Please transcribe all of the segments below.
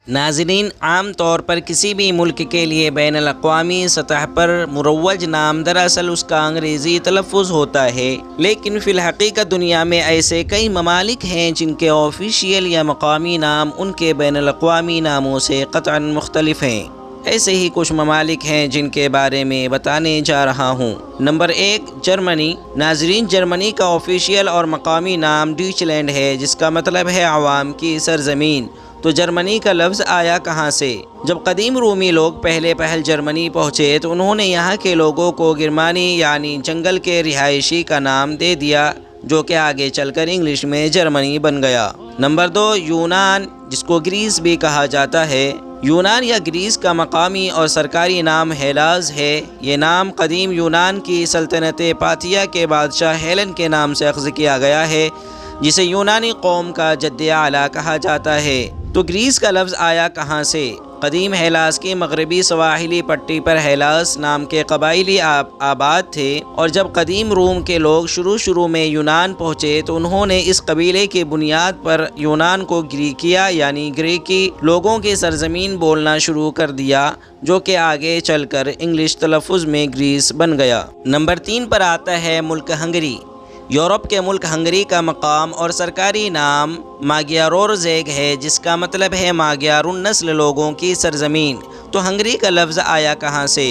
ناظرین، عام طور پر کسی بھی ملک کے لیے بین الاقوامی سطح پر مروج نام دراصل اس کا انگریزی تلفظ ہوتا ہے، لیکن فی الحقیقت دنیا میں ایسے کئی ممالک ہیں جن کے آفیشیل یا مقامی نام ان کے بین الاقوامی ناموں سے قطعاً مختلف ہیں۔ ایسے ہی کچھ ممالک ہیں جن کے بارے میں بتانے جا رہا ہوں۔ نمبر 1، جرمنی۔ ناظرین، جرمنی کا آفیشیل اور مقامی نام ڈیوچ لینڈ ہے، جس کا مطلب ہے عوام کی سرزمین۔ تو جرمنی کا لفظ آیا کہاں سے؟ جب قدیم رومی لوگ پہل جرمنی پہنچے تو انہوں نے یہاں کے لوگوں کو گرمانی یعنی جنگل کے رہائشی کا نام دے دیا، جو کہ آگے چل کر انگلش میں جرمنی بن گیا۔ نمبر 2، یونان، جس کو گریس بھی کہا جاتا ہے۔ یونان یا گریس کا مقامی اور سرکاری نام ہیلاز ہے۔ یہ نام قدیم یونان کی سلطنت پارتھیا کے بادشاہ ہیلن کے نام سے اخذ کیا گیا ہے، جسے یونانی قوم کا جد اعلیٰ کہا جاتا ہے۔ تو گریس کا لفظ آیا کہاں سے؟ قدیم ہیلاس کی مغربی سواحلی پٹی پر ہیلاس نام کے قبائلی آباد تھے، اور جب قدیم روم کے لوگ شروع میں یونان پہنچے تو انہوں نے اس قبیلے کی بنیاد پر یونان کو گریکیا یعنی گریکی لوگوں کی سرزمین بولنا شروع کر دیا، جو کہ آگے چل کر انگلش تلفظ میں گریس بن گیا۔ نمبر 3 پر آتا ہے ملک ہنگری۔ یورپ کے ملک ہنگری کا مقام اور سرکاری نام ماگیارورزیگ ہے، جس کا مطلب ہے ماگیارن نسل لوگوں کی سرزمین۔ تو ہنگری کا لفظ آیا کہاں سے؟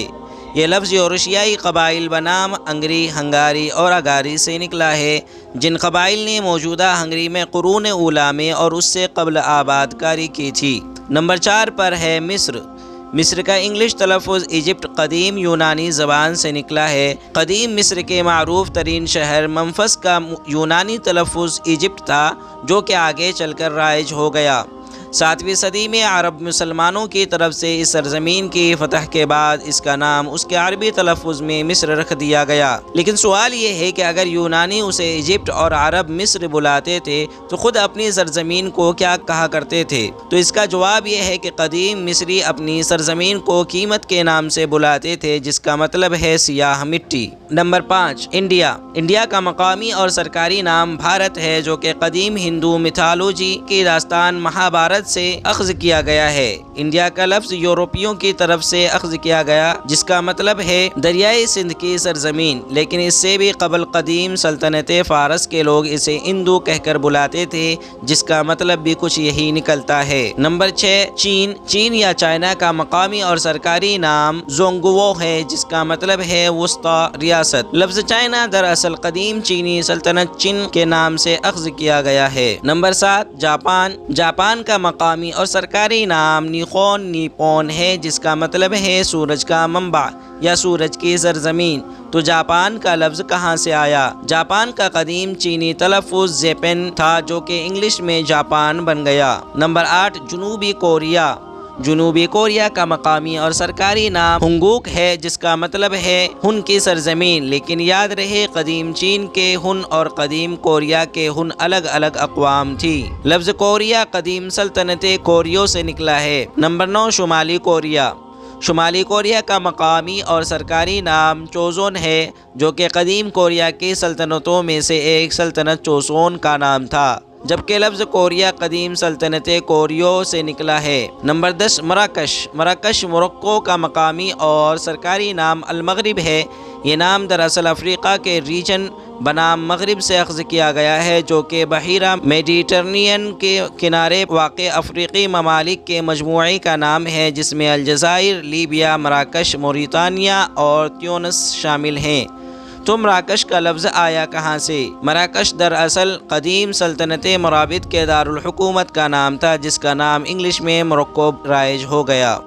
یہ لفظ یورشیائی قبائل بنام انگری، ہنگاری اور اگاری سے نکلا ہے، جن قبائل نے موجودہ ہنگری میں قرون اولیٰ میں اور اس سے قبل آباد کاری کی تھی۔ نمبر 4 پر ہے مصر۔ مصر کا انگلش تلفظ ایجپٹ قدیم یونانی زبان سے نکلا ہے۔ قدیم مصر کے معروف ترین شہر منفس کا یونانی تلفظ ایجپٹ تھا، جو کہ آگے چل کر رائج ہو گیا۔ 7ویں صدی میں عرب مسلمانوں کی طرف سے اس سرزمین کی فتح کے بعد اس کا نام اس کے عربی تلفظ میں مصر رکھ دیا گیا۔ لیکن سوال یہ ہے کہ اگر یونانی اسے ایجپٹ اور عرب مصر بلاتے تھے تو خود اپنی سرزمین کو کیا کہا کرتے تھے؟ تو اس کا جواب یہ ہے کہ قدیم مصری اپنی سرزمین کو قیمت کے نام سے بلاتے تھے، جس کا مطلب ہے سیاہ مٹی۔ Number 5، India. انڈیا کا مقامی اور سرکاری نام بھارت ہے، جو کہ قدیم ہندو میتھالوجی کی داستان مہابھارت سے اخذ کیا گیا ہے۔ انڈیا کا لفظ یورپیوں کی طرف سے اخذ کیا گیا، جس کا مطلب ہے دریائے سندھ کی سرزمین، لیکن اس سے بھی قبل قدیم سلطنت فارس کے لوگ اسے اندو کہہ کر بلاتے تھے، جس کا مطلب بھی کچھ یہی نکلتا ہے۔ نمبر 6، چین۔ چین یا چائنا کا مقامی اور سرکاری نام زونگوو ہے، جس کا مطلب ہے وسطی ریاست۔ لفظ چائنا دراصل قدیم چینی سلطنت چین کے نام سے اخذ کیا گیا ہے۔ Number 7، Japan. جاپان کا مقامی اور سرکاری نام نیپون ہے، جس کا مطلب ہے سورج کا منبع یا سورج کی سرزمین۔ تو جاپان کا لفظ کہاں سے آیا؟ جاپان کا قدیم چینی تلفظ زیپن تھا، جو کہ انگلش میں جاپان بن گیا۔ نمبر 8، جنوبی کوریا۔ جنوبی کوریا کا مقامی اور سرکاری نام ہنگوک ہے، جس کا مطلب ہے ہن کی سرزمین، لیکن یاد رہے قدیم چین کے ہن اور قدیم کوریا کے ہن الگ الگ اقوام تھی۔ لفظ کوریا قدیم سلطنت کوریو سے نکلا ہے۔ نمبر 9، شمالی کوریا۔ شمالی کوریا کا مقامی اور سرکاری نام چوزون ہے، جو کہ قدیم کوریا کی سلطنتوں میں سے ایک سلطنت چوسون کا نام تھا، جبکہ لفظ کوریا قدیم سلطنت کوریو سے نکلا ہے۔ نمبر 10، مراکش۔ مراکش موروکو کا مقامی اور سرکاری نام المغرب ہے۔ یہ نام دراصل افریقہ کے ریجن بنام مغرب سے اخذ کیا گیا ہے، جو کہ بحیرہ میڈیٹرینین کے کنارے واقع افریقی ممالک کے مجموعے کا نام ہے، جس میں الجزائر، لیبیا، مراکش، موریتانیہ اور تیونس شامل ہیں۔ تو مراکش کا لفظ آیا کہاں سے؟ مراکش دراصل قدیم سلطنت مرابط کے دارالحکومت کا نام تھا، جس کا نام انگلش میں موروکو رائج ہو گیا۔